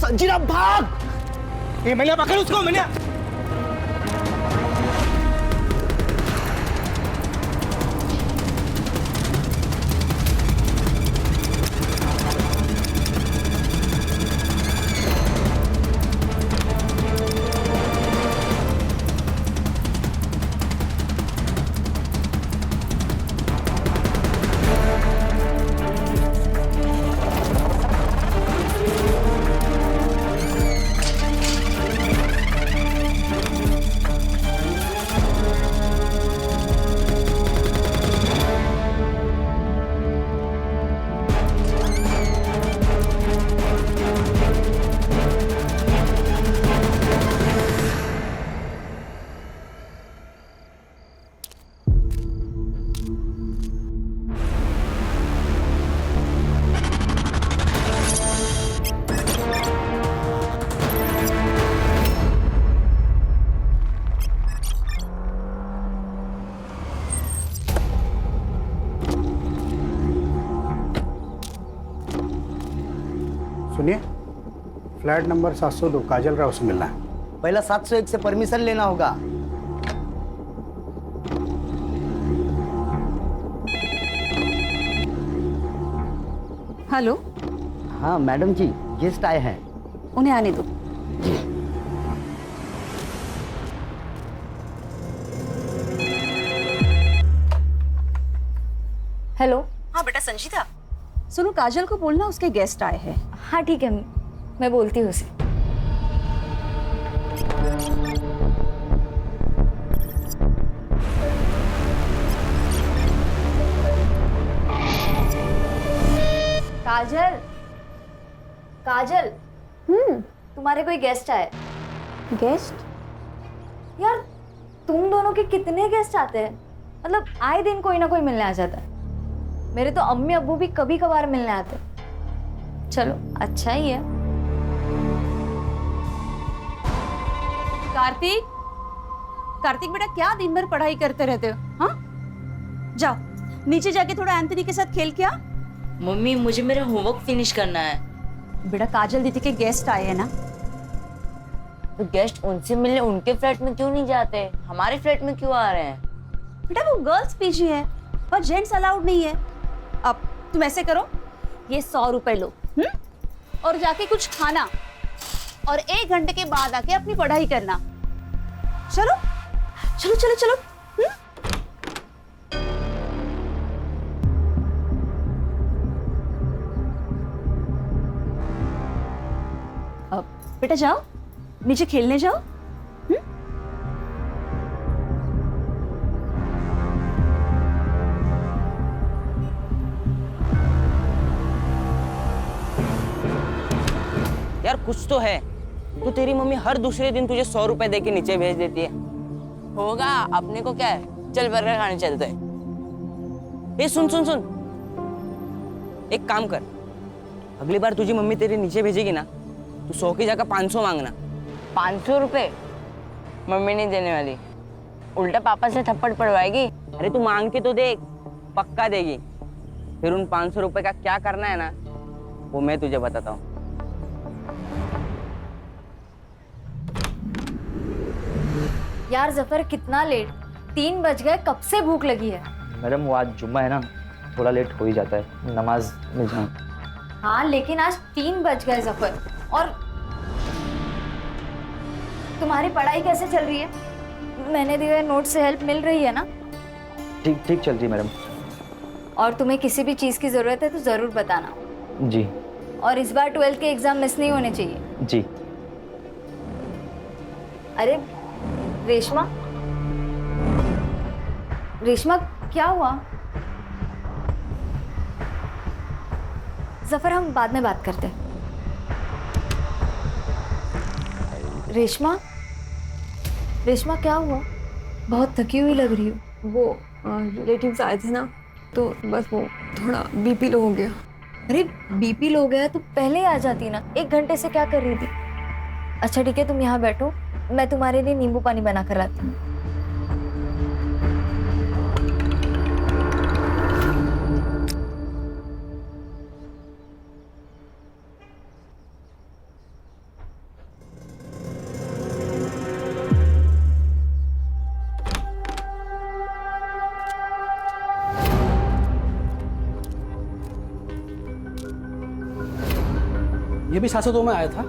संजीरा भाग। ये मैंने पकड़ उसको, मैंने। सुनिए, फ्लैट नंबर 702 काजल राव से मिलना है। पहला 701 से परमिशन लेना होगा। हेलो। हाँ मैडम जी, गेस्ट आए हैं। उन्हें आने दो। हेलो। हाँ बेटा संजीता, सुनो काजल को बोलना उसके गेस्ट आए हैं। हाँ ठीक है, मैं बोलती हूँ उसे। काजल, काजल। तुम्हारे कोई गेस्ट आए। गेस्ट? यार तुम दोनों के कितने गेस्ट आते हैं? मतलब आए दिन कोई ना कोई मिलने आ जाता है। मेरे तो अम्मी अब्बू भी कभी कभार मिलने आते। चलो अच्छा ही है। कार्तिक, कार्तिक बेटा क्या दिन भर पढ़ाई करते रहते हो? हाँ जाओ नीचे जाके थोड़ा एंथनी के साथ खेल के आ। मम्मी मुझे मेरा होमवर्क फिनिश करना है। बेटा काजल दीदी के गेस्ट आए हैं ना। तो गेस्ट उनसे मिलने उनके फ्लैट में क्यों नहीं जाते, हमारे फ्लैट में क्यों आ रहे हैं? बेटा वो गर्ल्स पीजी है और जेंट्स अलाउड नहीं है। अब तुम ऐसे करो, ये 100 रुपए लो और जाके कुछ खाना और 1 घंटे के बाद आके अपनी पढ़ाई करना। चलो चलो चलो चलो। अब बेटा जाओ नीचे खेलने जाओ। यार कुछ तो है। तो तेरी मम्मी हर दूसरे दिन तुझे 100 रुपए दे के नीचे भेज देती है। होगा, अपने को क्या है, चल बर्गर खाने चलते हैं। ए सुन सुन सुन, एक काम कर, अगली बार तुझी मम्मी तेरी नीचे भेजेगी ना, तू 100 की जगह 500 मांगना। 500 रुपए मम्मी नहीं देने वाली, उल्टा पापा से थप्पड़ पड़वाएगी। अरे तू मांग के तो देख, पक्का देगी। फिर उन 500 रुपए का क्या करना है ना, वो मैं तुझे बताता हूँ। यार जफर कितना लेट, 3 बज गए, कब से भूख लगी है। मैडम वो आज जुम्मा है ना, थोड़ा लेट हो ही जाता है, नमाज में जाऊँ। हाँ लेकिन आज 3 बज गए जफर। और तुम्हारी पढ़ाई कैसे चल रही है? मैंने दिए हुए नोट से हेल्प मिल रही है ना? ठीक ठीक चल रही है मैडम। और तुम्हें किसी भी चीज़ की ज़रूरत है तो ज़रूर बताना। जी। और इस बार 12th के एग्ज़ाम मिस नहीं होने चाहिए। जी। अरे रेशमा, रेशमा क्या हुआ? जफर हम बाद में बात करते हैं। रेशमा, रेशमा क्या हुआ? बहुत थकी हुई लग रही हो। वो रिलेटिव्स आए थे ना, तो बस वो थोड़ा बीपी लो हो गया। अरे बीपी लो गया तो पहले ही आ जाती ना, 1 घंटे से क्या कर रही थी? अच्छा ठीक है, तुम यहाँ बैठो, मैं तुम्हारे लिए नींबू पानी बना कर लाती हूँ। ये भी 702 में आया था।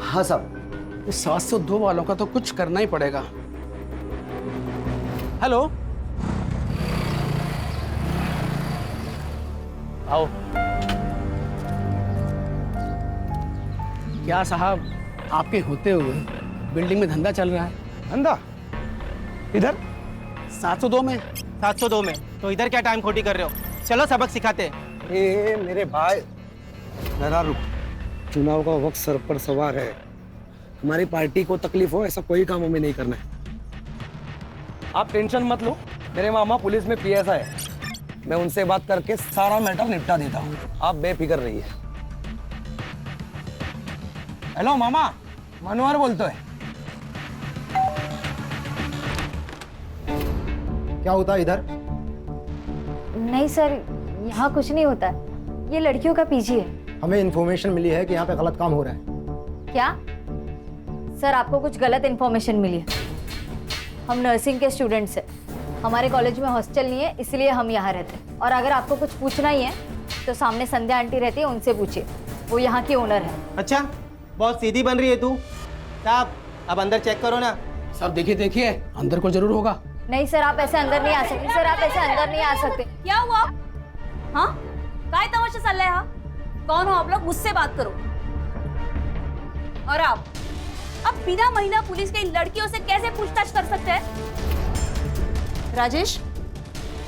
हाँ साहब। इस 702 वालों का तो कुछ करना ही पड़ेगा। हेलो, आओ। क्या साहब, आपके होते हुए बिल्डिंग में धंधा चल रहा है? धंधा इधर 702 में। 702 में तो इधर क्या टाइम खोटी कर रहे हो? चलो सबक सिखाते हैं। ए मेरे भाई, जरा रुक। चुनाव का वक्त सर पर सवार है। हमारी पार्टी को तकलीफ हो ऐसा कोई काम हमें नहीं करना है। आप टेंशन मत लो, मेरे मामा पुलिस में पीएसआई है। मैं उनसे बात करके सारा मैटर निपटा देता हूँ, आप बेफिक्र रहिए। हेलो मामा, मनोहर बोलते है। क्या होता है इधर? नहीं सर, यहाँ कुछ नहीं होता। ये लड़कियों का पीजी है। हमें इन्फॉर्मेशन मिली है कि यहाँ पे गलत काम हो रहा है। क्या सर, आपको कुछ गलत इन्फॉर्मेशन मिली है? हम नर्सिंग के स्टूडेंट्स हैं। हमारे कॉलेज में हॉस्टल नहीं है, इसलिए हम यहाँ रहते हैं। और अगर आपको कुछ पूछना ही है तो सामने संध्या आंटी रहती है, उनसे पूछिए, वो यहाँ की ओनर है। अच्छा, बहुत सीधी बन रही है तू। साहब अब अंदर चेक करो ना। साहब देखिए देखिए, अंदर को जरूर होगा। नहीं सर, आप ऐसे अंदर नहीं आ सकते। सर आप ऐसे अंदर नहीं आ सकते। क्या हुआ? हाँ, काय तमाशा चल रहा है यहाँ? कौन हो आप लोग? मुझसे बात करो। और आप अब बिना महिला पुलिस के इन लड़कियों से कैसे पूछताछ कर सकते हैं? राजेश,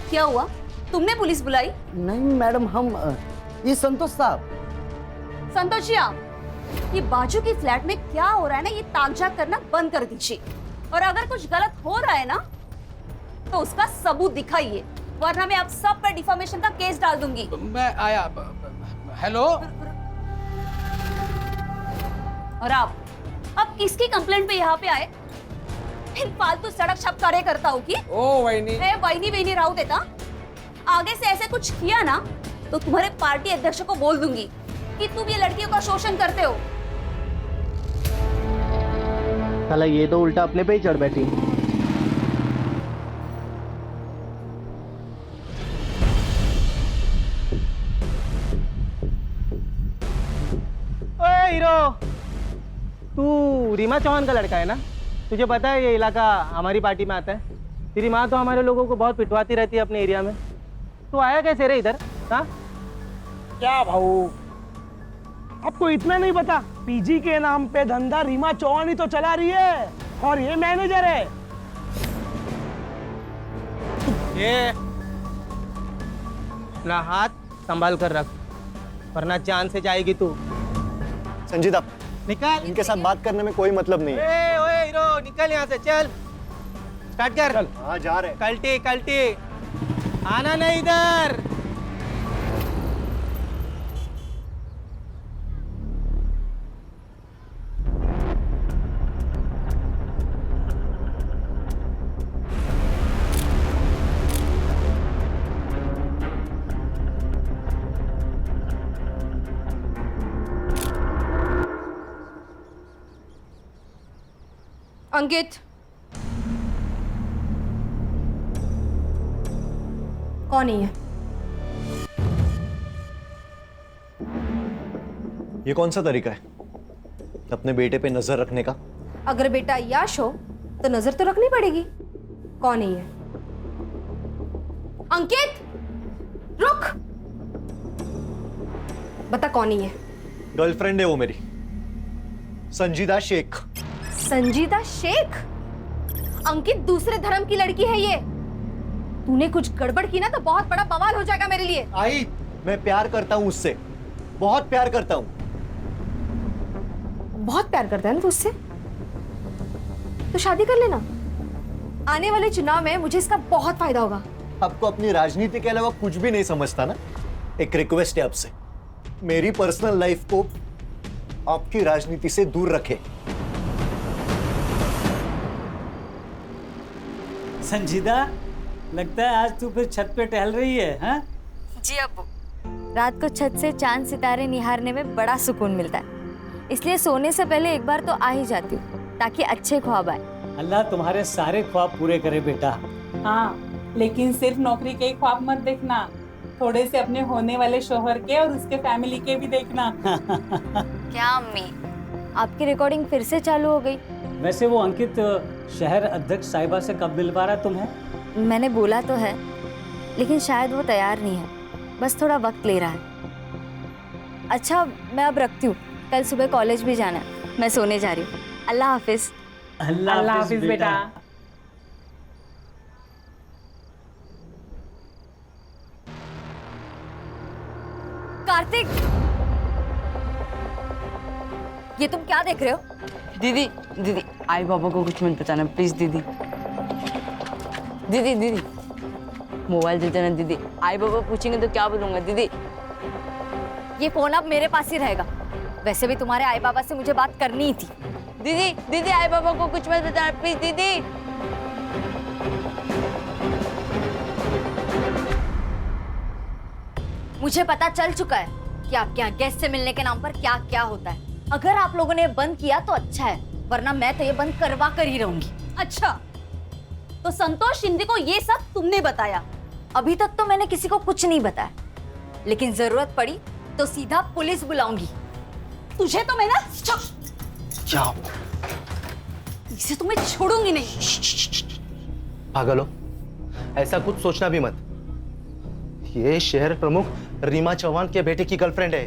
क्या हुआ? तुमने पुलिस बुलाई? नहीं मैडम, हम ये संतोष साहब। संतोष जी, आप ये बाजू की फ्लैट में क्या हो रहा है ना, ये ताकझाक करना बंद कर दीजिए। और अगर कुछ गलत हो रहा है ना तो उसका सबूत दिखाइए, वरना मैं आप सब पर डिफामेशन का केस डाल दूंगी। मैं आया। हेलो। और आप अब किसकी कंप्लेंट पे यहाँ पे आए? इन फालतू सड़क छप कार्यकर्ता हो की? ओ वहीनी। वहीनी वहीनी राव देता। आगे से ऐसे कुछ किया ना तो तुम्हारे पार्टी अध्यक्ष को बोल दूंगी कि तुम ये लड़कियों का शोषण करते हो। साला ये तो उल्टा अपने पे ही चढ़ बैठी। ओए हीरो, तू रीमा चौहान का लड़का है ना? तुझे पता है ये इलाका हमारी पार्टी में आता है। तेरी माँ तो हमारे लोगों को बहुत पिटवाती रहती है अपने एरिया में। तू आया कैसे रे इधर? हाँ, क्या भाऊ, आपको इतना नहीं पता? पीजी के नाम पे धंधा रीमा चौहान ही तो चला रही है, और ये मैनेजर है। ये अपना हाथ संभाल कर रख, वरना जान से जाएगी तू। संजीदा, निकल। इनके साथ बात करने में कोई मतलब नहीं है। ओए हीरो, निकल यहाँ से, चल स्टार्ट कर। हाँ जा रहे। कल्टी कल्टी, आना नहीं इधर। अंकित, कौन है ये? ये कौन सा तरीका है अपने बेटे पे नजर रखने का? अगर बेटा याश हो तो नजर तो रखनी पड़ेगी। कौन है ये? अंकित, रुक। बता कौन है ये? गर्लफ्रेंड है वो मेरी, संजीदा शेख। संजीदा शेख? अंकित, दूसरे धर्म की लड़की है ये। तूने कुछ गड़बड़ की ना तो बहुत बड़ा बवाल हो जाएगा मेरे लिए। आई, मैं प्यार करता हूँ उससे, बहुत प्यार करता हूँ। बहुत प्यार करता है ना तू उससे? तो शादी कर लेना। आने वाले चुनाव में मुझे इसका बहुत फायदा होगा। आपको अपनी राजनीति के अलावा कुछ भी नहीं समझता ना? एक रिक्वेस्ट है आपसे, मेरी पर्सनल लाइफ को आपकी राजनीति से दूर रखें। संजीदा, लगता है आज तू फिर छत पे टहल रही है, हाँ? जी अब्बू, रात को छत से चांद सितारे निहारने में बड़ा सुकून मिलता है, इसलिए सोने से पहले एक बार तो आ ही जाती हूँ ताकि अच्छे ख्वाब आए। अल्लाह तुम्हारे सारे ख्वाब पूरे करे बेटा। हाँ, लेकिन सिर्फ नौकरी के ही ख्वाब मत देखना, थोड़े से अपने होने वाले शोहर के और उसके फैमिली के भी देखना। क्या अम्मी, आपकी रिकॉर्डिंग फिर से चालू हो गई? वैसे वो अंकित शहर अध्यक्ष साहिबा से कब मिलवा रहा है तुम्हें? मैंने बोला तो है, लेकिन शायद वो तैयार नहीं है, बस थोड़ा वक्त ले रहा है। अच्छा, मैं अब रखती हूँ, कल सुबह कॉलेज भी जाना है, मैं सोने जा रही हूँ। अल्लाह हाफिज। अल्लाह हाफिज बेटा। कार्तिक, ये तुम क्या देख रहे हो? दीदी दीदी आई बाबा को कुछ मत बताना प्लीज दीदी। दीदी दीदी मोबाइल दे देना दीदी, आई बाबा पूछेंगे तो क्या बोलूंगा दीदी? ये फोन अब मेरे पास ही रहेगा। वैसे भी तुम्हारे आई बाबा से मुझे बात करनी ही थी। दीदी दीदी आई बाबा को कुछ मत बताना प्लीज दीदी। मुझे पता चल चुका है कि आपके यहाँ गेस्ट से मिलने के नाम पर क्या क्या होता है। अगर आप लोगों ने बंद किया तो अच्छा है, वरना मैं तो ये बंद करवा कर ही रहूंगी। अच्छा, तो संतोष शिंदे को ये सब तुमने बताया? अभी तक तो मैंने किसी को कुछ नहीं बताया, लेकिन जरूरत पड़ी तो सीधा पुलिस बुलाऊंगी। तुझे तो मैं ना जाओ, इसे तो मैं छोड़ूंगी नहीं। पागल हो, ऐसा कुछ सोचना भी मत। ये शहर प्रमुख रीमा चौहान के बेटे की गर्लफ्रेंड है।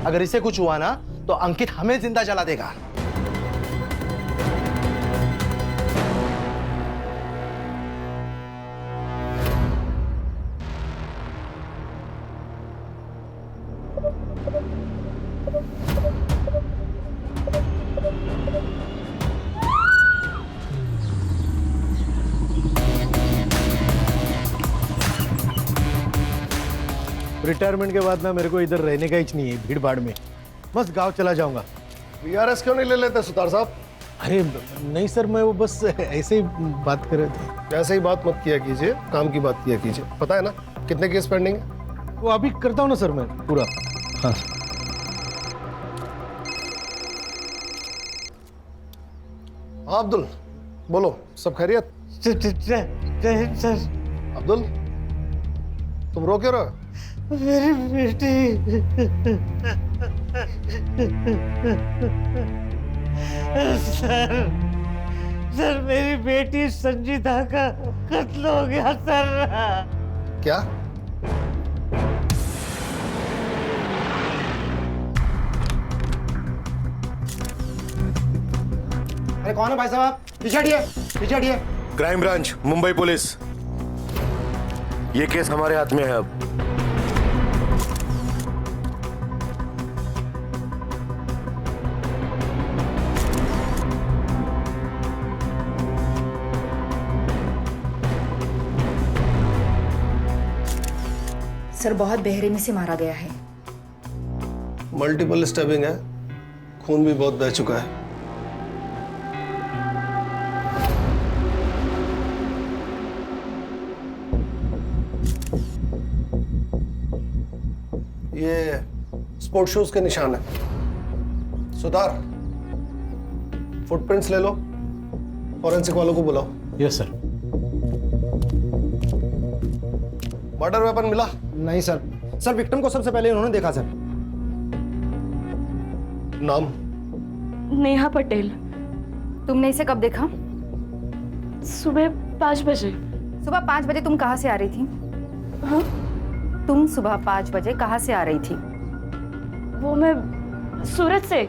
अगर इसे कुछ हुआ ना तो अंकित हमें जिंदा जला देगा। रिटायरमेंट के बाद ना मेरे को इधर रहने का ही नहीं है, भीड़ भाड़ में बस गांव चला जाऊंगा। वीआरएस क्यों नहीं ले लेते सुतार साहब? अरे नहीं सर, मैं वो बस ऐसे ही बात कर रहे थे। ऐसे ही बात मत किया कीजिए, काम की बात किया कीजिए। पता है ना कितने केस पेंडिंग है? वो अभी करता हूँ ना सर मैं पूरा। हाँ हाँ अब्दुल बोलो, सब खैरियत? सर अब्दुल तुम रो क्यों रहे हो? मेरी बेटी सर मेरी बेटी संजीता का कत्ल हो गया सर। क्या? अरे कौन है भाई साहब? पीछे हटिए, पीछे हटिए। Crime branch, Mumbai police. ये केस हमारे हाथ में है अब। सर बहुत बेरहमी से मारा गया है। मल्टीपल स्टैबिंग है, खून भी बहुत बह चुका है। ये स्पोर्ट शूज के निशान है। सुधार, फुटप्रिंट्स ले लो, फॉरेंसिक वालों को बुलाओ। Yes sir. मर्डर वेपन मिला? नहीं सर। सर विक्टिम को सबसे पहले उन्होंने देखा सर। नाम? नेहा पटेल। तुमने इसे कब देखा? सुबह 5 बजे। सुबह 5 बजे तुम कहाँ से आ रही थी? हाँ? तुम सुबह 5 बजे कहाँ से आ रही थी? वो मैं सूरत से।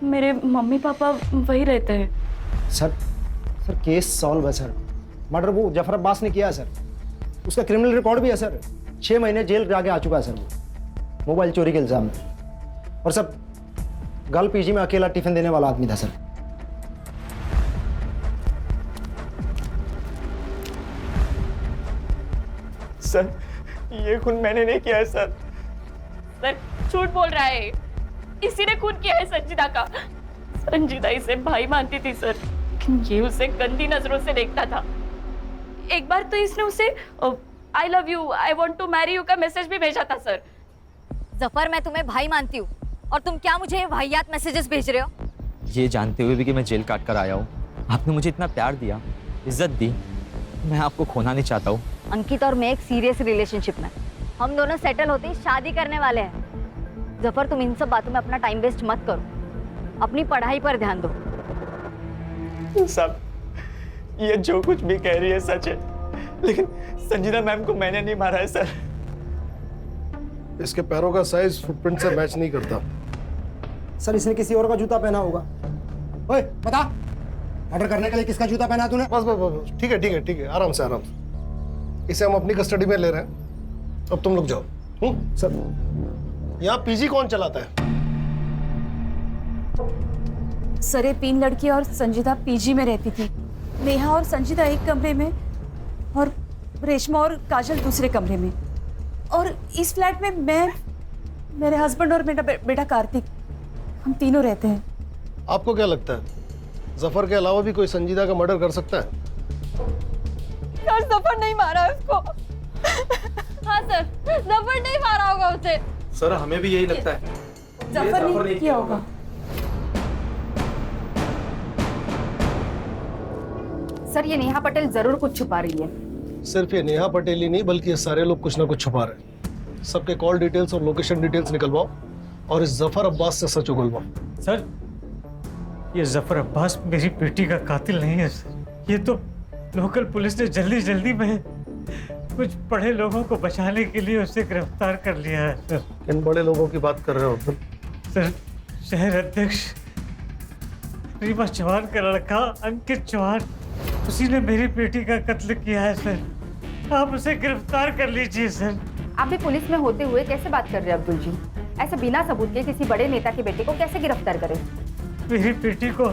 मेरे मम्मी पापा वही रहते हैं। सर केस सॉल्व है सर। मर्डर वो जफर अब्बास ने किया है सर। उसका क्रिमिनल रिकॉर्ड भी है सर। 6 महीने जेल जाके आ चुका है सर वो, मोबाइल चोरी के इल्जाम में। और सर गर्ल पीजी में अकेला टिफिन देने वाला आदमी था सर। सर ये खून मैंने नहीं किया है सर। सर झूठ बोल रहा है। इसी ने खून किया है संजीदा का। संजीदा इसे भाई मानती थी सर, लेकिन ये उसे गंदी नजरों से देखता था। एक बार तो इसने उसे I love you, I want to marry you का मैसेज भी भेजा था सर। जफर, मैं तुम्हें भाई मानती हूँ और तुम क्या मुझे वाहियात मैसेजेस भेज रहे हो? ये जानते हुए भी कि मैं जेल काट कर आया हूँ, आपने मुझे इतना प्यार दिया, इज्जत दी, मैं आपको खोना नहीं चाहता हूँ। अंकित और मैं एक सीरियस रिलेशनशिप में, हम दोनों सेटल होते ही शादी करने वाले हैं। जफर, तुम इन सब बातों में अपना टाइम वेस्ट मत करो, अपनी पढ़ाई पर ध्यान दो। साहब, ये जो कुछ भी कह रही है सच है, लेकिन संजीदा मैम को मैंने नहीं मारा है सर। इसके पैरों का साइज फुटप्रिंट से मैच नहीं करता। सर, इसने किसी और का जूता पहना होगा। ओए, बता, मर्डर करने के लिए किसका जूता पहना तूने? बस बस बस, ठीक है ठीक है ठीक है, आराम से आराम से। इसे हम अपनी कस्टडी में ले रहे हैं, अब तुम लोग जाओ। सर, यहाँ पीजी कौन चलाता है? सर, ये 3 लड़की और संजीदा पीजी में रहती थी। नेहा और संजीदा एक कमरे में और रेशमा और काजल दूसरे कमरे में। और इस फ्लैट में मैं, मेरे हस्बैंड और मेरा बेटा कार्तिक, हम तीनों रहते हैं। आपको क्या लगता है जफर के अलावा भी कोई संजीदा का मर्डर कर सकता है? सर, जफर नहीं मारा उसको। हाँ सर, जफर नहीं मारा होगा उसे। सर, हमें भी यही लगता है। जफर नहीं किया होगा। सर, ये नेहा पटेल जरूर कुछ छुपा रही है। सिर्फ ये नेहा पटेल ही नहीं, बल्कि ये सारे लोग कुछ ना कुछ छुपा रहे हैं। सबके कॉल डिटेल्स और लोकेशन डिटेल्स निकलवाओ और इस जफर अब्बास से सच उगलवाओ। सर, ये जफर अब्बास मेरी बेटी का कातिल नहीं है सर। ये तो लोकल पुलिस ने जल्दी जल्दी में कुछ बड़े लोगों को बचाने के लिए उसे गिरफ्तार कर लिया है सर। इन बड़े लोगों की बात कर रहे हो तुम? सर, शहर अध्यक्ष रीमा चौहान का लड़का अंकित चौहान, उसी ने मेरी बेटी का कत्ल किया है सर। आप उसे गिरफ्तार कर लीजिए सर। आप भी पुलिस में होते हुए कैसे बात कर रहे हैं अब्दुल जी? ऐसे बिना सबूत के किसी बड़े नेता के बेटे को कैसे गिरफ्तार करें? मेरी बेटी को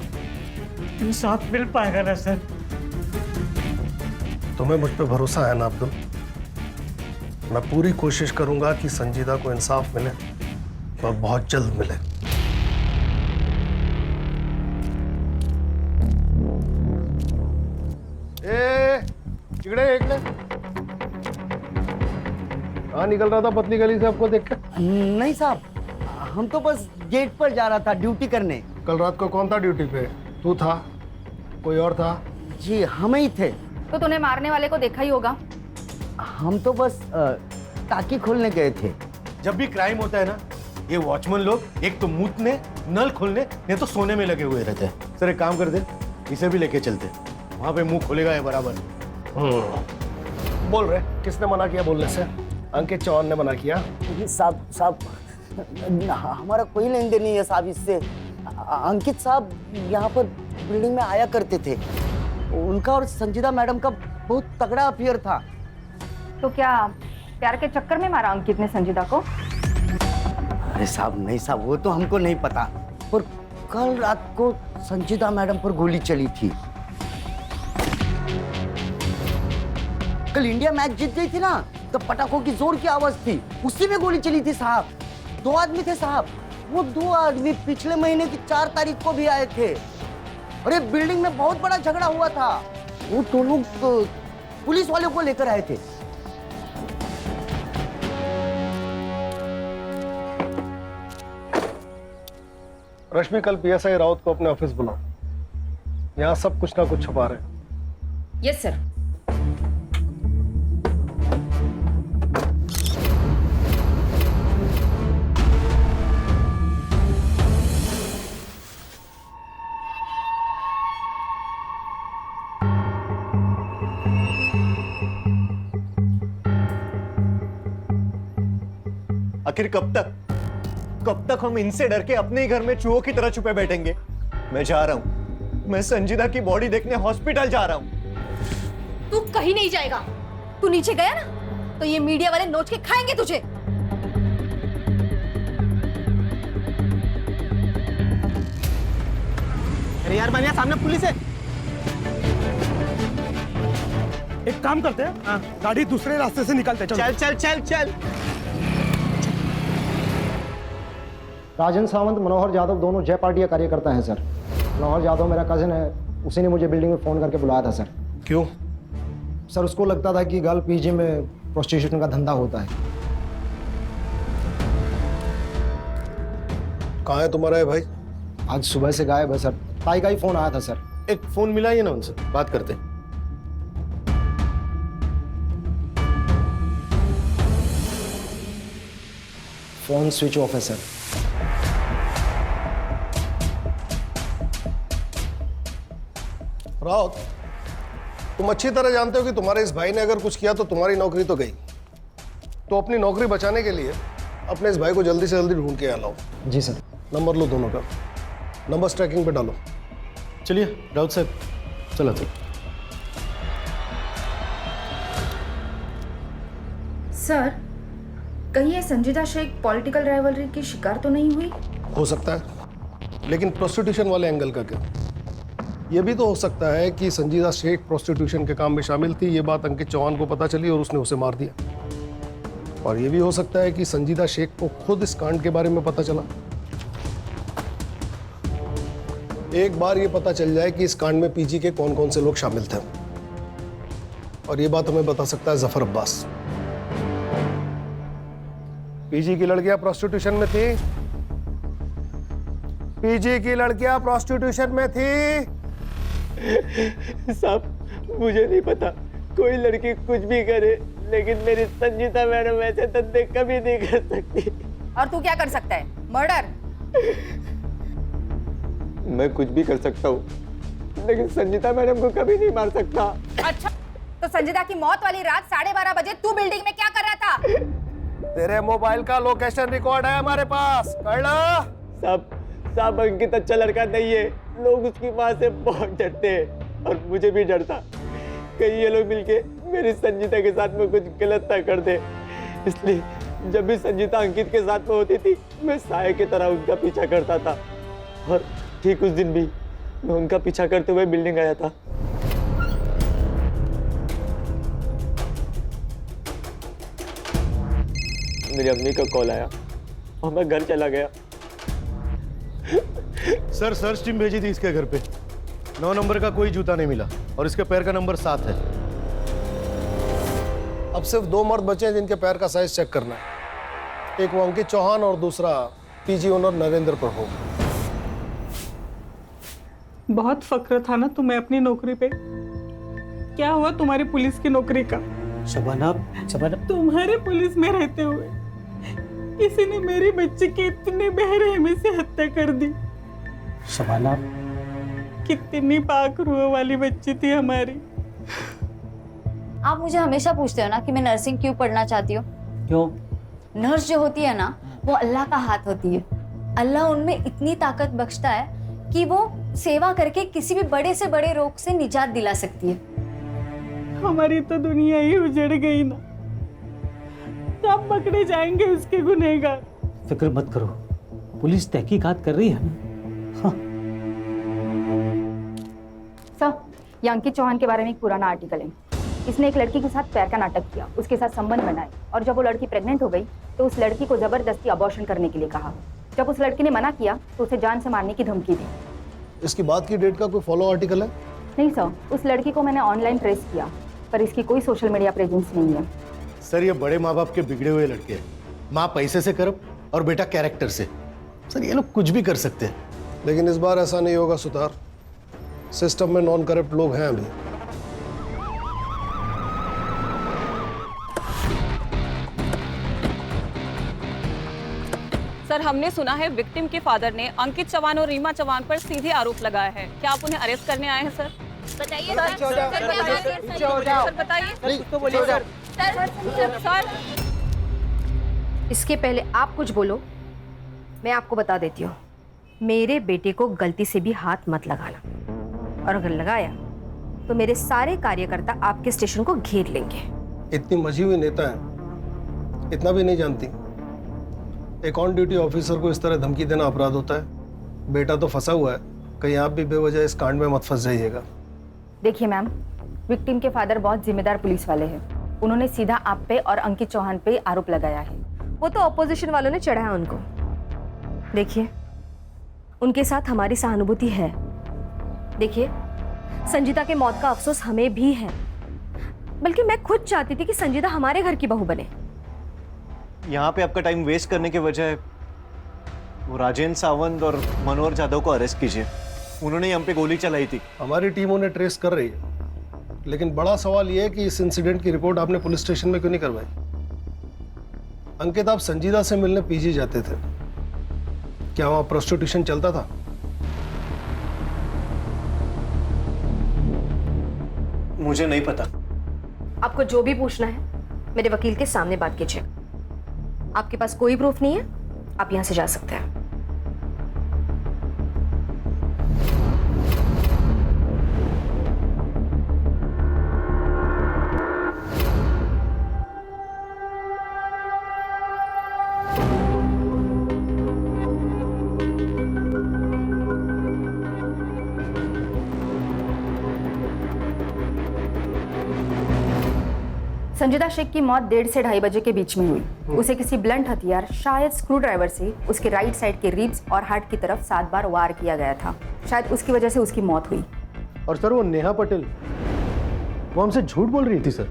इंसाफ मिल पाएगा ना सर? तुम्हें मुझ पे भरोसा है ना अब्दुल? मैं पूरी कोशिश करूंगा कि संजीदा को इंसाफ मिले और बहुत जल्द मिले। इकडे कहाँ निकल रहा था पतली गली से आपको देखकर? नहीं साहब, हम तो बस गेट पर जा रहा था ड्यूटी करने। कल रात को कौन था ड्यूटी पे? तू था? कोई और था? जी, हम ही थे। तो तूने मारने वाले को देखा ही होगा। हम तो बस टाकी खोलने गए थे। जब भी क्राइम होता है ना, ये वॉचमैन लोग एक तो मूतने, नल खोलने, नहीं तो सोने में लगे हुए रहते हैं। सर, एक काम कर दे, इसे भी लेके चलते, वहां पे मुंह खोलेगा ये बराबर। बोल रहे किसने मना किया बोलने से? अंकित चौहान ने मना किया। साहब, हमारा कोई लेन देन नहीं है साहब इससे। अंकित साहब यहाँ पर बिल्डिंग में आया करते थे। उनका और संजीदा मैडम का बहुत तगड़ा अफेयर था। तो क्या प्यार के चक्कर में मारा अंकित ने संजीदा को? अरे साहब, नहीं साहब, वो तो हमको नहीं पता, पर कल रात को संजीदा मैडम पर गोली चली थी। कल इंडिया मैच जीत गई थी ना, तो पटाखों की जोर की आवाज थी, उसी में गोली चली थी साहब। 2 आदमी थे साहब। वो 2 आदमी पिछले महीने की 4 तारीख को भी आए थे। अरे बिल्डिंग में बहुत बड़ा झगड़ा हुआ था। वो तो लोग पुलिस वालों को लेकर आए थे। रश्मि, कल पीएसआई राउत को अपने ऑफिस बुलाओ। यहाँ सब कुछ ना कुछ छुपा रहे हैं। Yes sir. आखिर कब तक हम इनसे डर के अपने ही घर में चूहों की तरह छुपे बैठेंगे? मैं जा रहा हूं, मैं संजीदा की बॉडी देखने हॉस्पिटल जा रहा हूं। तू कहीं नहीं जाएगा। तू नीचे गया ना, तो ये मीडिया वाले नोच के खाएंगे तुझे। अरे यार, मानिया, सामने पुलिस है। एक काम करते हैं, गाड़ी दूसरे रास्ते से निकालते हैं। चल चल चल चल। राजन सावंत, मनोहर यादव दोनों जय पार्टी का कार्यकर्ता हैं सर। मनोहर यादव मेरा कजिन है, उसी ने मुझे बिल्डिंग में फ़ोन करके बुलाया था सर। क्यों? सर, उसको लगता था कि गर्ल पीजी में प्रोस्टिट्यूशन का धंधा होता है। कहाँ है तुम्हारा है भाई? आज सुबह से गायब है सर। ताई का ही फ़ोन आया था सर। एक फ़ोन मिलाइए ना उनसे, बात करते हैं। फ़ोन स्विच ऑफ है सर। राउत, तुम अच्छी तरह जानते हो कि तुम्हारे इस भाई ने अगर कुछ किया तो तुम्हारी नौकरी तो गई। तो अपनी नौकरी बचाने के लिए अपने इस भाई को जल्दी से जल्दी ढूंढ के यहाँ लाओ। जी सर। नंबर लो दोनों का, नंबर ट्रैकिंग पे डालो। चलिए राउत साहब, चलो तो। सर, कहीं ये संजीदा शेख पॉलिटिकल राइवलरी की शिकार तो नहीं हुई? हो सकता है, लेकिन प्रोस्टिट्यूशन वाले एंगल का क्या? यह भी तो हो सकता है कि संजीदा शेख प्रोस्टिट्यूशन के काम में शामिल थी, ये बात अंकित चौहान को पता चली और उसने उसे मार दिया। और यह भी हो सकता है कि संजीदा शेख को खुद इस कांड के बारे में पता चला। एक बार ये पता चल जाए कि इस कांड में पीजी के कौन कौन से लोग शामिल थे, और ये बात हमें बता सकता है जफर अब्बास। पीजी की लड़कियां प्रोस्टिट्यूशन में थी, पीजी की लड़कियां प्रोस्टिट्यूशन में थी। साहब मुझे नहीं पता, कोई लड़की कुछ भी करे, लेकिन मेरी संजीता मैडम ऐसे धंधे कभी नहीं कर सकती। और तू क्या कर सकता है? मर्डर? मैं कुछ भी कर सकता हूँ, लेकिन संजीता मैडम को कभी नहीं मार सकता। अच्छा, तो संजीदा की मौत वाली रात 12:30 बजे तू बिल्डिंग में क्या कर रहा था? तेरे मोबाइल का लोकेशन रिकॉर्ड है हमारे पास, कर लो। साहब अंकित अच्छा लड़का नहीं है, लोग उसकी माँ से बहुत डरते हैं और मुझे भी डरता। कहीं ये लोग मिलके मेरी संजीता के साथ में कुछ गलत ना कर दे, इसलिए जब भी संजीता अंकित के साथ में होती थी, मैं साये की तरह उनका पीछा करता था। और ठीक उस दिन भी मैं उनका पीछा करते हुए बिल्डिंग आया था। मेरी अम्मी का कॉल आया और मैं घर चला गया। सर सर्च टीम भेजी थी इसके घर पे, 9 नंबर का कोई जूता नहीं मिला और इसके पैर का नंबर 7 है। अब सिर्फ 2 मर्द बचे हैं जिनके पैर का साइज चेक करना है। एक वो अंकित चौहान और दूसरा पीजी ओनर नरेंद्र प्रभु। बहुत फक्र था ना तुम्हें अपनी नौकरी पे, क्या हुआ तुम्हारी पुलिस की नौकरी का? शबाना, तुम्हारे पुलिस में रहते हुए किसी ने मेरी बच्ची की इतनी बेरहमी से हत्या कर दी। शबाना, कितनी पाक रूह वाली बच्ची थी हमारी। आप मुझे हमेशा पूछते हो ना कि मैं नर्सिंग क्यों पढ़ना चाहती हूँ। क्यों? नर्स जो होती है ना, वो अल्लाह का हाथ होती है। अल्लाह उनमें इतनी ताकत बख्शता है कि वो सेवा करके किसी भी बड़े से बड़े रोग से निजात दिला सकती है। हमारी तो दुनिया ही उजड़ गई ना, कब पकड़े जाएंगे उसके गुनहगार? फिक्र मत करो, पुलिस तहकीकात कर रही है। सर, ये अंकित चौहान के बारे में एक पुराना आर्टिकल है। इसने एक लड़की के साथ प्यार का नाटक किया, उसके साथ संबंध बनाए, और जब वो लड़की प्रेग्नेंट हो गई तो उस लड़की को जबरदस्ती अबॉर्शन करने के लिए कहा। जब उस लड़की ने मना किया तो उसे जान से मारने की धमकी दी। इसकी बात की डेट का कोई फॉलो आर्टिकल है? नहीं सर, उस लड़की को मैंने ऑनलाइन ट्रेस किया, पर इसकी कोई सोशल मीडिया प्रेजेंस नहीं है। सर ये बड़े माँ बाप के बिगड़े हुए लड़के हैं, माँ पैसे से करप्ट और बेटा कैरेक्टर से। सर ये लोग कुछ भी कर सकते हैं। लेकिन इस बार ऐसा नहीं होगा सुतार, सिस्टम में नॉन करप्ट लोग हैं अभी। सर हमने सुना है विक्टिम के फादर ने अंकित चौहान और रीमा चौहान पर सीधे आरोप लगाया है, क्या आप उन्हें अरेस्ट करने आए हैं सर? बताइए सर, बताइए तो बोलिए सर। सर इसके पहले आप कुछ बोलो, मैं आपको बता देती हूँ, मेरे बेटे को गलती से भी हाथ मत लगाना, और अगर लगाया तो मेरे सारे कार्यकर्ता आपके स्टेशन को घेर लेंगे। इतनी मजी हुई नेता है, इतना भी नहीं जानती। एक ऑन ड्यूटी ऑफिसर को इस तरह धमकी देना अपराध होता है। बेटा तो फंसा हुआ है, कहीं आप भी बेवजह इस कांड में मत फंस जाइएगा। देखिए मैम, विक्टिम के फादर बहुत जिम्मेदार पुलिस वाले हैं, उन्होंने सीधा आप पे और अंकित चौहान पे आरोप लगाया है। वो तो ऑपोजिशन वालों ने चढ़ाया उनको। देखिए, उनके साथ हमारी सहानुभूति है। देखिए, संजीता के मौत का अफसोस हमें भी है, बल्कि मैं खुद चाहती थी कि संजीता हमारे घर की बहू बने। यहाँ पे आपका टाइम वेस्ट करने के बजाय वो राजेंद्र सावंत और मनोहर जाधव को अरेस्ट कीजिए, उन्होंने हम पे गोली चलाई थी। हमारी टीम उन्हें ट्रेस कर रही है, लेकिन बड़ा सवाल यह है कि इस इंसिडेंट की रिपोर्ट आपने पुलिस स्टेशन में क्यों नहीं करवाई? अंकित, आप संजीदा से मिलने पीजी जाते थे, क्या वहां प्रोस्टिट्यूशन चलता था? मुझे नहीं पता। आपको जो भी पूछना है मेरे वकील के सामने बात कीजिए। आपके पास कोई प्रूफ नहीं है, आप यहां से जा सकते हैं। संजीदा शेख की मौत 1:30 से 2:30 बजे के बीच में हुई। उसे किसी ब्लंट हथियार, शायद स्क्रू ड्राइवर से उसके राइट साइड के रिब्स और हार्ट की तरफ 7 बार वार किया गया था। शायद उसकी वजह से उसकी मौत हुई। और सर, वो नेहा पटेल, वो हमसे झूठ बोल रही थी सर।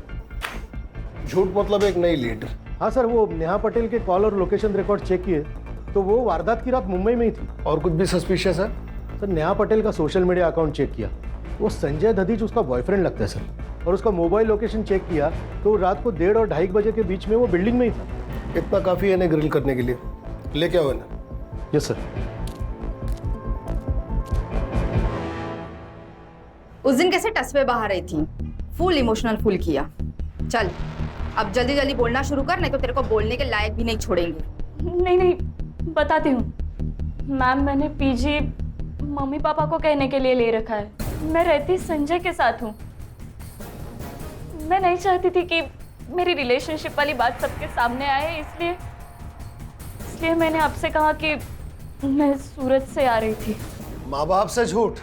झूठ मतलब एक नई लीड? हाँ सर, वो नेहा पटेल के कॉल और लोकेशन रिकॉर्ड चेक किए तो वो वारदात की रात मुंबई में ही थी। और कुछ भी सस्पिशियस है? सर, नेहा पटेल का सोशल मीडिया अकाउंट चेक किया, वो संजय दधीच उसका बॉयफ्रेंड लगता है सर। और उसका मोबाइल लोकेशन चेक किया तो रात को 1:30 और 2:30 बजे के बीच में वो बिल्डिंग में ही था। इतना काफी है इन्हें ग्रिल करने के लिए। लेके आओ इन्हें। Yes sir. उस दिन कैसे टसवे बहा रही थी, फुल इमोशनल फुल किया। चल अब जल्दी जल्दी बोलना शुरू कर, नहीं तो तेरे को बोलने के लायक भी नहीं छोड़ेंगे। नहीं नहीं, बताती हूँ मैम। मैंने पीजी मम्मी पापा को कहने के लिए ले रखा है। मैं रहती संजय के साथ हूँ। मैं नहीं चाहती थी कि मेरी रिलेशनशिप वाली बात सबके सामने आए, इसलिए मैंने आपसे कहा कि मैं सूरत से आ रही थी। माँ बाप से झूठ।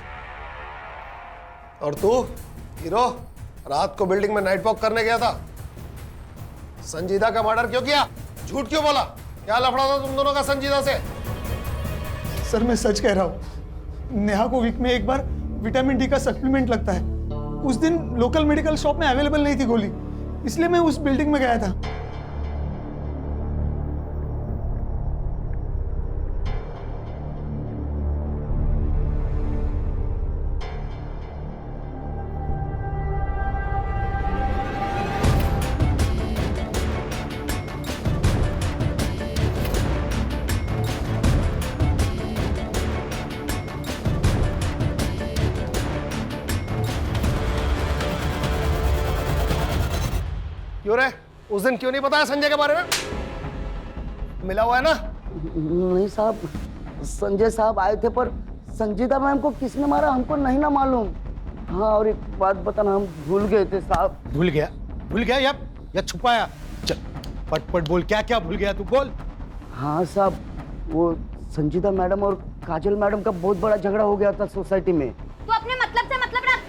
और तू हीरो रात को बिल्डिंग में नाइट वॉक करने गया था, संजीदा का मर्डर क्यों किया? झूठ क्यों बोला? क्या लफड़ा था तुम दोनों का संजीदा से? सर मैं सच कह रहा हूँ, नेहा को वीक में एक बार विटामिन डी का सप्लीमेंट लगता है। उस दिन लोकल मेडिकल शॉप में अवेलेबल नहीं थी गोली, इसलिए मैं उस बिल्डिंग में गया था। क्यों रे? उस दिन क्यों नहीं बताया संजय के बारे में? मिला हुआ है ना? नहीं साहब, संजय साहब आए थे, पर संजीदा मैम को किसने मारा हमको नहीं ना मालूम। हाँ, और एक बात बताना, हम भूल गए थे साहब। भूल गया या छुपाया? चल पट पट बोल, क्या क्या भूल गया तू, बोल। हाँ साहब, वो संजीदा मैडम और काजल मैडम का बहुत बड़ा झगड़ा हो गया था सोसाइटी में। तू अपने मतलब से मतलब रख,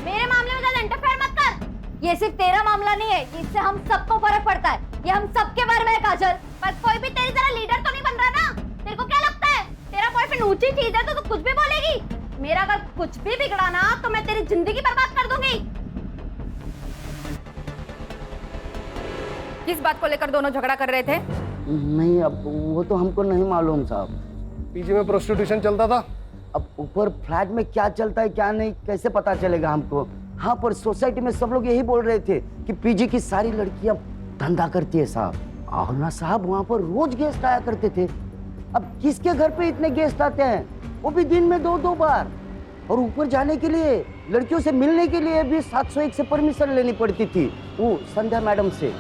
मेरे मामले में ज्यादा इंटरफेयर मत कर। ये सिर्फ तेरा मामला नहीं है, इससे हम सबको फर्क पड़ता है। ये हम सबके बारे में है काजल, पर कोई भी तेरी तरह लीडर तो नहीं बन रहा ना। तेरे को क्या लगता है तेरा बॉयफ्रेंड ऊंची चीज है तो तू कुछ भी बोलेगी? मेरा अगर कुछ भी बिगड़ा ना तो मैं तेरी जिंदगी बर्बाद कर दूंगी। किस बात को लेकर दोनों झगड़ा कर रहे थे? नहीं, अब वो तो हमको नहीं मालूम साहब। पीजी में प्रोस्टिट्यूशन चलता था। अब ऊपर फ्लैट में क्या चलता है क्या नहीं कैसे पता चलेगा हमको? हाँ, पर सोसाइटी में सब लोग यही बोल रहे थे कि पीजी की सारी लड़कियां धंधा करती है साहब। और ना साहब, वहाँ पर रोज गेस्ट आया करते थे। अब किसके घर पे इतने गेस्ट आते हैं, वो भी दिन में 2-2 बार। और ऊपर जाने के लिए, लड़कियों से मिलने के लिए भी 701 से परमिशन लेनी पड़ती थी, वो संध्या मैडम से।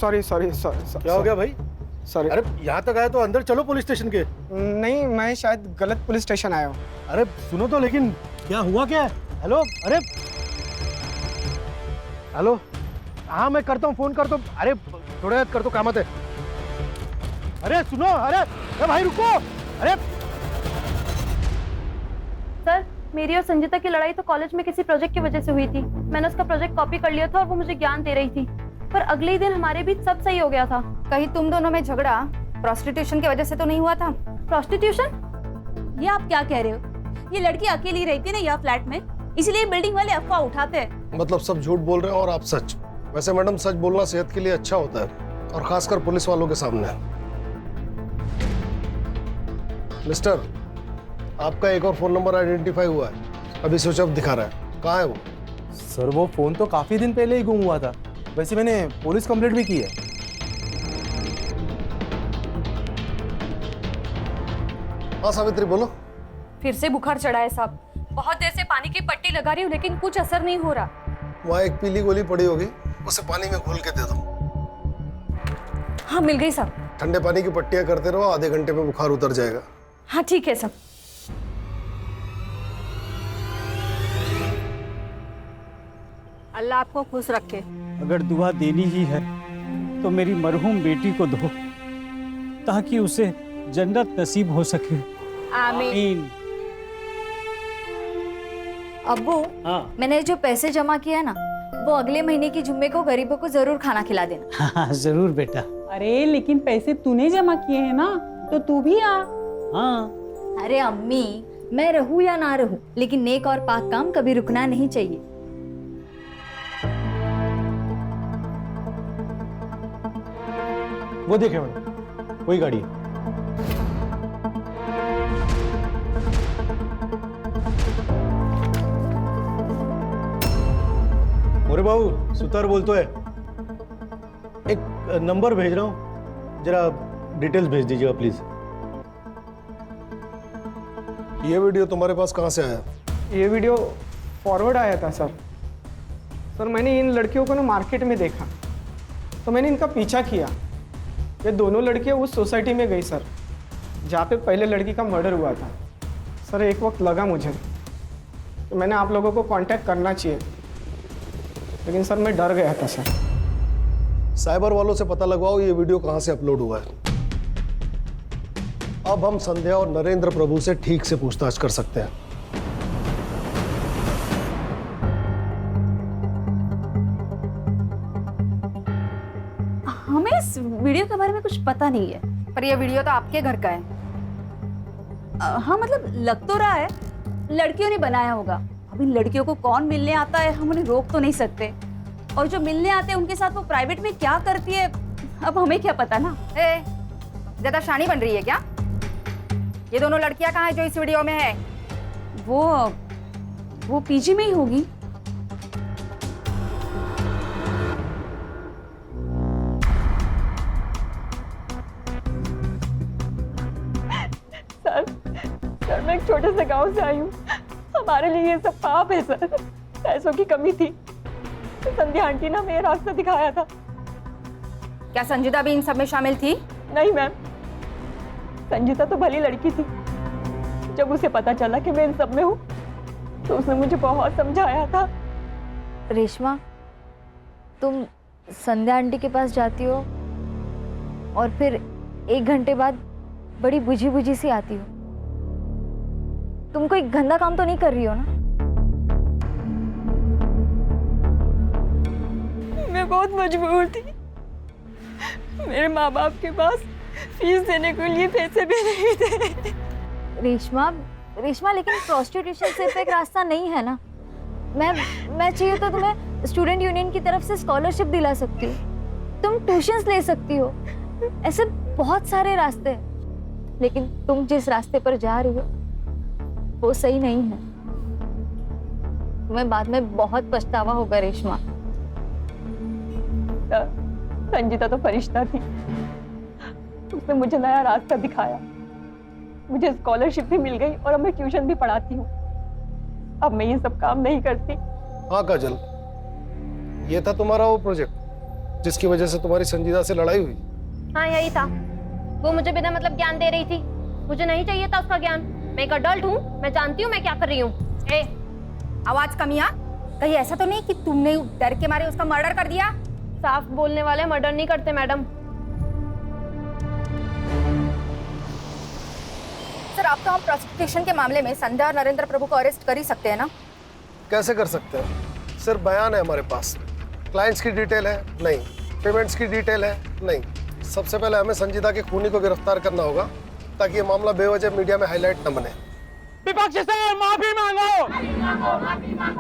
सॉरी। क्या हो गया भाई? सॉरी। अरे यहाँ तक आया तो अंदर चलो पुलिस स्टेशन के। नहीं, मैं शायद गलत पुलिस स्टेशन आया हूँ। अरे सुनो तो, लेकिन क्या हुआ क्या है? हेलो, अरे हेलो, हाँ मैं करता हूँ, फोन करता हूँ। अरे थोड़ा याद कर दो, कामत है। अरे सुनो, अरे भाई रुको। अरे सर, मेरी और संजीता की लड़ाई तो कॉलेज में किसी प्रोजेक्ट की वजह से हुई थी। मैंने उसका प्रोजेक्ट कॉपी कर लिया था और वो मुझे ज्ञान दे रही थी, पर अगले ही दिन हमारे बीच सब सही हो गया था। कहीं तुम दोनों में झगड़ा प्रोस्टिट्यूशन की वजह से तो नहीं हुआ था? प्रोस्टिट्यूशन? ये आप क्या कह रहे हो? ये लड़की अकेली रहती ना यह फ्लैट में, इसलिए बिल्डिंग वाले अफवाह उठाते हैं। मतलब सब झूठ बोल रहे हैं और आप सच। वैसे मैडम, सच बोलना सेहत के लिए अच्छा होता है, और खासकर पुलिस वालों के सामने। मिस्टर, आपका एक और फोन नंबर आइडेंटिफाई हुआ है, अभी स्विच ऑफ दिखा रहा है। कहाँ है वो? सर वो फोन तो काफी दिन पहले ही गुम हुआ था। वैसे मैंने पुलिस कंप्लेंट भी की है। हाँ सावित्री बोलो। फिर से बुखार चढ़ा है साहब। बहुत देर से पानी की पट्टी लगा रही हूँ लेकिन कुछ असर नहीं हो रहा। वहाँ एक पीली गोली पड़ी होगी, उसे पानी में घोल के दे दो। हाँ मिल गई साहब। ठंडे पानी की पट्टियां करते रहो, आधे घंटे में बुखार उतर जाएगा। हाँ ठीक है साहब। अल्लाह आपको खुश रखे। अगर दुआ देनी ही है तो मेरी मरहूम बेटी को दो ताकि उसे जन्नत नसीब हो सके। आमीन। अब्बू, मैंने जो पैसे जमा किया है ना, वो अगले महीने की जुम्मे को गरीबों को जरूर खाना खिला देना। हाँ जरूर बेटा। अरे लेकिन पैसे तूने जमा किए हैं ना, तो तू भी आ। हाँ। अरे अम्मी, मैं रहूं या ना रहूं, लेकिन नेक और पाक काम कभी रुकना नहीं चाहिए। वो देखे मैडम, वही गाड़ी है। मोरे बाबू सुतार बोलतो है, एक नंबर भेज रहा हूँ, जरा डिटेल्स भेज दीजिएगा प्लीज। ये वीडियो तुम्हारे पास कहाँ से आया? ये वीडियो फॉरवर्ड आया था सर। सर मैंने इन लड़कियों को ना मार्केट में देखा, तो मैंने इनका पीछा किया। ये दोनों लड़कियां उस सोसाइटी में गई सर, जहाँ पे पहले लड़की का मर्डर हुआ था। सर एक वक्त लगा मुझे तो मैंने आप लोगों को कांटेक्ट करना चाहिए, लेकिन सर मैं डर गया था सर। साइबर वालों से पता लगवाओ ये वीडियो कहाँ से अपलोड हुआ है। अब हम संध्या और नरेंद्र प्रभु से ठीक से पूछताछ कर सकते हैं। हमें इस वीडियो के बारे में कुछ पता नहीं है। पर ये वीडियो तो आपके घर का है। हाँ मतलब लग तो रहा है लड़कियों ने बनाया होगा। अभी लड़कियों को कौन मिलने आता है हम उन्हें रोक तो नहीं सकते, और जो मिलने आते हैं उनके साथ वो प्राइवेट में क्या करती है अब हमें क्या पता ना। ज्यादा शानी बन रही है क्या? ये दोनों लड़कियां कहाँ है जो इस वीडियो में है? वो पीजी में ही होगी। सर मैं एक छोटे से गांव से आई हूँ। हमारे लिए ये सब पाप है सर। पैसों की कमी थी, संध्या आंटी ने हमें रास्ता दिखाया था। क्या संजीदा भी इन सब में शामिल थी? नहीं मैम, संजीता तो भली लड़की थी। जब उसे पता चला कि मैं इन सब में हूँ तो उसने मुझे बहुत समझाया था। रेशमा, तुम संध्या आंटी के पास जाती हो और फिर 1 घंटे बाद बड़ी बुझी बुझी सी आती हो। तुम कोई गंदा काम तो नहीं कर रही हो ना? मैं बहुत मजबूर थी। मेरे माँ बाप के पास फीस देने के लिए पैसे भी नहीं थे। रेशमा लेकिन प्रोस्टिट्यूशन सिर्फ एक रास्ता नहीं है ना। मैं चाहिए तो तुम्हें स्टूडेंट यूनियन की तरफ से स्कॉलरशिप दिला सकती हूँ, तुम ट्यूशंस ले सकती हो। ऐसे बहुत सारे रास्ते हैं, लेकिन तुम जिस रास्ते पर जा रही हो वो सही नहीं है। तुम्हें बाद में बहुत पछतावा होगा रेशमा। संजीता तो फरिश्ता थी, उसने मुझे नया रास्ता दिखाया। मुझे स्कॉलरशिप भी मिल गई और अब मैं ट्यूशन भी पढ़ाती हूँ। अब मैं ये सब काम नहीं करती। हाँ काजल, ये था तुम्हारा वो प्रोजेक्ट जिसकी वजह से तुम्हारी संजीदा से लड़ाई हुई? हाँ यही था। वो मुझे बिना मतलब ज्ञान दे रही थी, मुझे नहीं चाहिए था उसका ज्ञान। मैं एक अडल्ट हूँ, मैं जानती हूँ मैं क्या कर रही हूँ। आवाज कमिया, कहीं ऐसा तो नहीं कि तुमने डर के मारे उसका मर्डर कर दिया? साफ बोलने वाले मर्डर नहीं करते मैडम। सर आप तो हम प्रोसिक्यूशन के मामले में संध्या और नरेंद्र प्रभु को अरेस्ट कर ही सकते हैं ना? कैसे कर सकते हैं? सिर्फ बयान है हमारे पास, क्लाइंट्स की डिटेल है नहीं, पेमेंट्स की डिटेल है नहीं। सबसे पहले हमें संजीदा के खूनी को गिरफ्तार करना होगा ताकि ये मामला बेवजह मीडिया में हाईलाइट न बने। विपक्ष से माफी मांगो,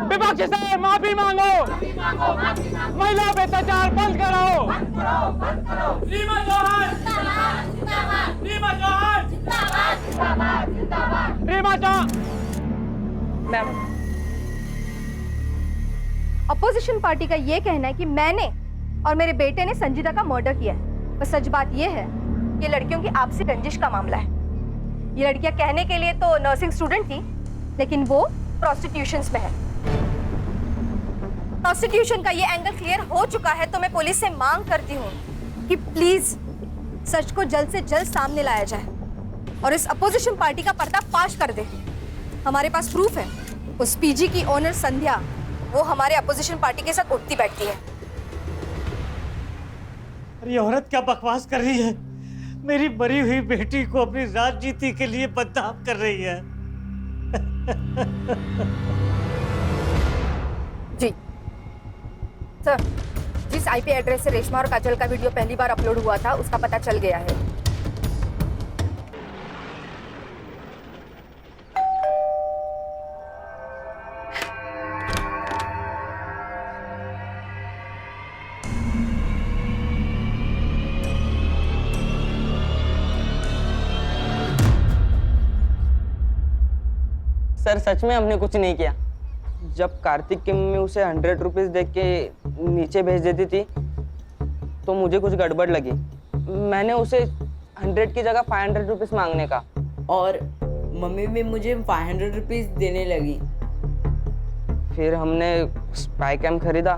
विपक्ष से माफी मांगो, महिला पे अत्याचार बंद करो। Reema Chauhan, Reema Chauhan, Reema Chauhan. Ma'am opposition party का ये कहना है कि मैंने और मेरे बेटे ने संजीदा का मर्डर किया है। पर सच बात ये है कि लड़कियों की आपसी रंजिश का मामला है। ये लड़कियां कहने के लिए तो नर्सिंग स्टूडेंट थी, लेकिन वो प्रोस्टिट्यूशन में है। प्रोस्टिट्यूशन का ये एंगल क्लियर हो चुका है, तो मैं पुलिस से मांग करती हूँ कि प्लीज सच को जल्द से जल्द सामने लाया जाए और इस अपोजिशन पार्टी का पर्दाफाश कर दे। हमारे पास प्रूफ है। उस पीजी की ओनर संध्या, वो हमारे अपोजिशन पार्टी के साथ उठती बैठती है। अरे ये औरत क्या बकवास कर रही है? मेरी मरी हुई बेटी को अपनी राजनीति के लिए बदनाम कर रही है। जी सर, जिस आईपी एड्रेस से रेशमा और काजल का वीडियो पहली बार अपलोड हुआ था, उसका पता चल गया है। सर सच में हमने कुछ नहीं किया। जब कार्तिक की मम्मी उसे 100 रुपीज देख के नीचे भेज देती थी तो मुझे कुछ गड़बड़ लगी। मैंने उसे 100 की जगह 500 रुपीज मांगने का, और मम्मी भी मुझे 500 रुपीज देने लगी। फिर हमने स्पाई कैम खरीदा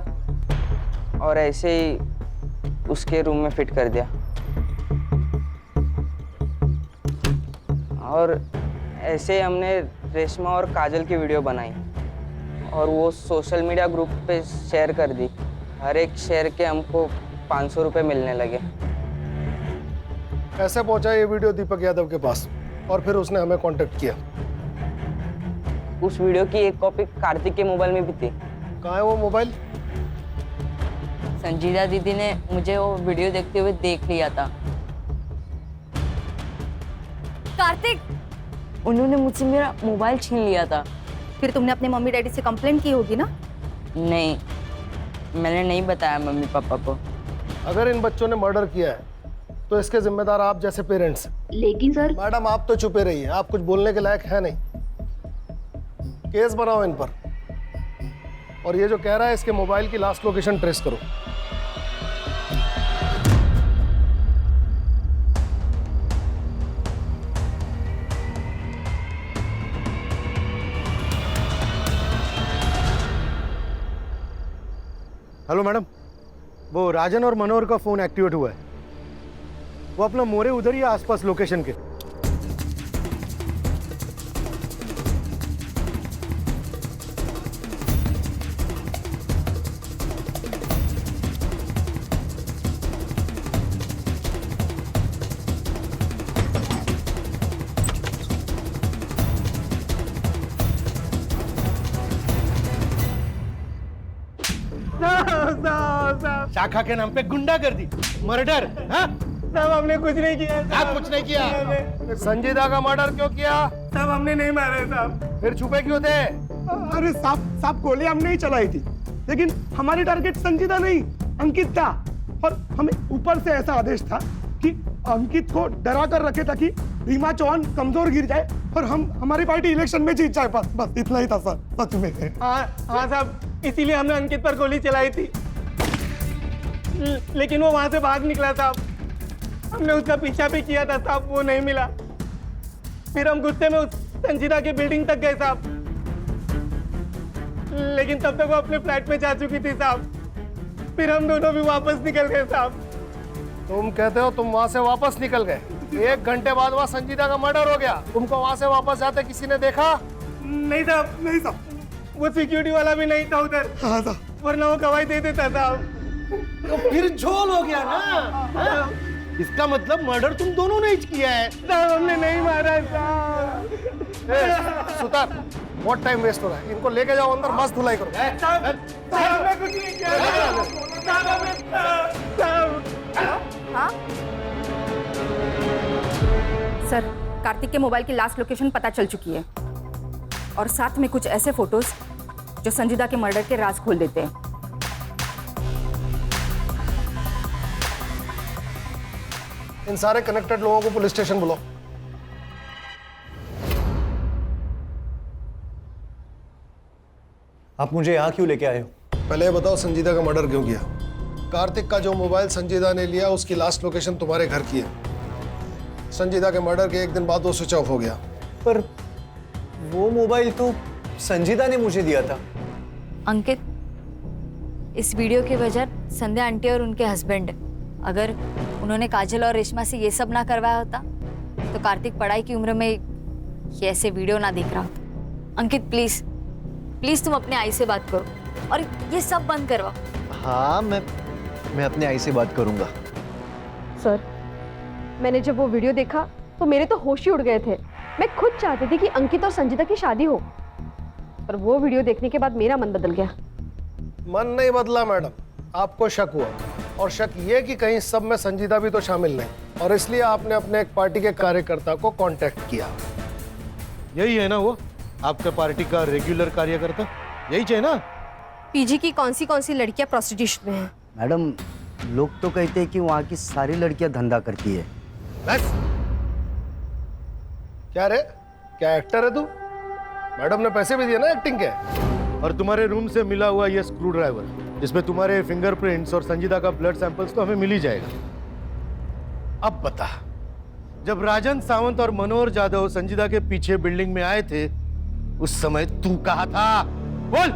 और ऐसे ही उसके रूम में फिट कर दिया, और ऐसे हमने रेशमा और काजल की वीडियो बनाई और वो सोशल मीडिया ग्रुप पे शेयर कर दी। हर एक शेयर के हमको 500 रुपये मिलने लगे। कैसे पहुंचा ये वीडियो दीपक यादव के पास और फिर उसने हमें कांटेक्ट किया? उस वीडियो की एक कॉपी कार्तिक के मोबाइल में भी थी। कहाँ है वो मोबाइल? संजीदा दीदी ने मुझे वो वीडियो देखते हुए देख लिया था। कार्तिक, उन्होंने मुझसे मेरा मोबाइल छीन लिया था। फिर तुमने अपने मम्मी डैडी से कंप्लेंट की होगी ना? नहीं, मैंने नहीं बताया मम्मी पापा को। अगर इन बच्चों ने मर्डर किया है तो इसके जिम्मेदार आप जैसे पेरेंट्स। लेकिन सर मैडम आप तो चुपे रहिए, आप कुछ बोलने के लायक है नहीं। केस बनाओ इन पर, और ये जो कह रहा है इसके मोबाइल की लास्ट लोकेशन ट्रेस करो। हेलो मैडम, वो राजन और मनोहर का फोन एक्टिवेट हुआ है। वो अपना मोरे उधर ही है आसपास लोकेशन के। शाखा के नाम पे गुंडागर्दी, मर्डर। साहब हमने कुछ नहीं किया। आप कुछ नहीं किया? संजीदा का मर्डर क्यों किया? साहब हमने नहीं मारा है साहब। फिर छुपे क्यों थे? अरे साहब गोली हमने ही चलाई थी, लेकिन हमारी टारगेट संजीदा नहीं अंकित था, और हमें ऊपर से ऐसा आदेश था कि अंकित को डरा कर रखे ताकि रीमा चौहान कमजोर गिर जाए और हमारी पार्टी इलेक्शन में जीत जाए। बस इतना ही था सर, सच में। हाँ साहब, इसीलिए हमने अंकित पर गोली चलाई थी, लेकिन वो वहां से भाग निकला साहब। हमने उसका पीछा भी किया था साहब, वो नहीं मिला। फिर हम गुस्से में उस संजीदा की बिल्डिंग तक गए साहब, लेकिन तब तक वो अपने फ्लैट में जा चुकी थी साहब। फिर हम दोनों भी वापस निकल गए साहब। तुम कहते हो तुम वहां से वापस निकल गए? 1 घंटे बाद वहां संजीदा का मर्डर हो गया। तुमको वहां से वापस जाते किसी ने देखा? नहीं साहब, नहीं साहब, वो सिक्योरिटी वाला भी नहीं था उधर। हाँ साहब, वरना वो गवाही दे देता साहब। तो फिर झोल हो गया ना। इसका मतलब मर्डर तुम दोनों ने ही किया है। साहब हमने नहीं मारा साहब। सुतार, बहुत टाइम वेस्ट हो रहा है, इनको लेके जाओ अंदर, मस्त धुलाई करो। साहब हमने कुछ नहीं किया। हाँ सर, कार्तिक के मोबाइल की लास्ट लोकेशन पता चल चुकी है, और साथ में कुछ ऐसे फोटोज जो संजीदा के मर्डर के राज खोल देते हैं। इन सारे कनेक्टेड लोगों को पुलिस स्टेशन बुलाओ। आप मुझे यहाँ क्यों लेके आए हो? पहले ये बताओ संजीदा का मर्डर क्यों किया? कार्तिक का जो मोबाइल संजीदा ने लिया उसकी लास्ट लोकेशन तुम्हारे घर की है। संजीदा के मर्डर के 1 दिन बाद वो स्विच ऑफ हो गया। पर वो मोबाइल तो संजीदा ने मुझे दिया था। अंकित, इस वीडियो की वजह संध्या आंटी और उनके हस्बैंड है। अगर उन्होंने काजल और रेशमा से ये सब ना करवाया होता तो कार्तिक पढ़ाई की उम्र में ये ऐसे वीडियो ना देख रहा होता। अंकित प्लीज प्लीज तुम अपने आई से बात करो और ये सब बंद करवाओ। हाँ, मैं अपने आई से बात करूंगा। सर, मैंने जब वो वीडियो देखा तो मेरे तो होश ही उड़ गए थे। मैं खुद चाहती थी कि अंकित और संजीदा की शादी हो, पर वो वीडियो देखने के बाद मेरा मन बदल गया। मन नहीं बदला मैडम, आपको शक हुआ, और शक ये कि कहीं सब में संजीदा भी तो शामिल नहीं, और इसलिए आपने अपने एक पार्टी के कार्यकर्ता को कांटेक्ट किया। यही है ना वो आपके पार्टी का रेगुलर कार्यकर्ता? यही चाहिए ना? पीजी की कौन सी लड़कियां प्रोस्टिट्यूशन में हैं? मैडम, लोग तो कहते हैं कि वहाँ की सारी लड़कियां धंधा करती है। बस क्या रे, क्या एक्टर है तू? मैडम ने पैसे भी दिए ना एक्टिंग के। और तुम्हारे रूम से मिला हुआ ये स्क्रू ड्राइवर जिसमें तुम्हारे फिंगरप्रिंट्स और संजीदा का ब्लड सैंपल्स तो हमें मिल ही जाएगा। अब बता, जब राजन सावंत और मनोहर जाधव संजीदा के पीछे बिल्डिंग में आए थे उस समय तू कहाँ था? बोल।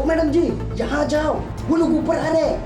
मैडम जी, यहाँ जाओ, वो लोग ऊपर आ रहे हैं।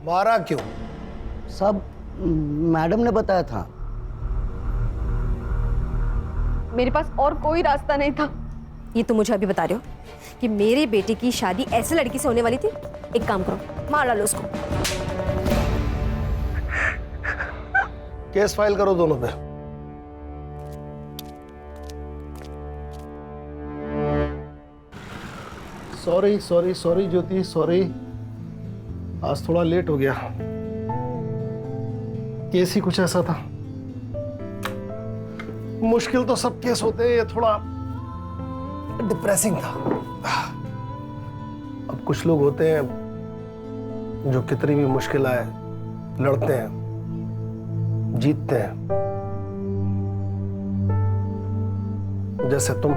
मारा क्यों? सब मैडम ने बताया था। मेरे पास और कोई रास्ता नहीं था। ये तो मुझे अभी बता रहे हो कि मेरे बेटे की शादी ऐसे लड़की से होने वाली थी? एक काम करो, मार डालो उसको। केस फाइल करो दोनों पे। सॉरी सॉरी सॉरी ज्योति, सॉरी, आज थोड़ा लेट हो गया। केस ही कुछ ऐसा था। मुश्किल तो सब केस होते हैं, ये थोड़ा डिप्रेसिंग था। अब कुछ लोग होते हैं जो कितनी भी मुश्किल आए लड़ते हैं, जीतते हैं, जैसे तुम।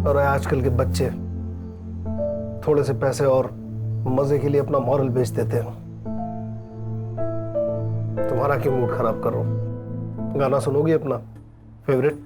और आजकल के बच्चे थोड़े से पैसे और मजे के लिए अपना मॉरल बेच देते हैं। तुम्हारा क्यों मूड खराब कर रहा हूं? गाना सुनोगी अपना फेवरेट?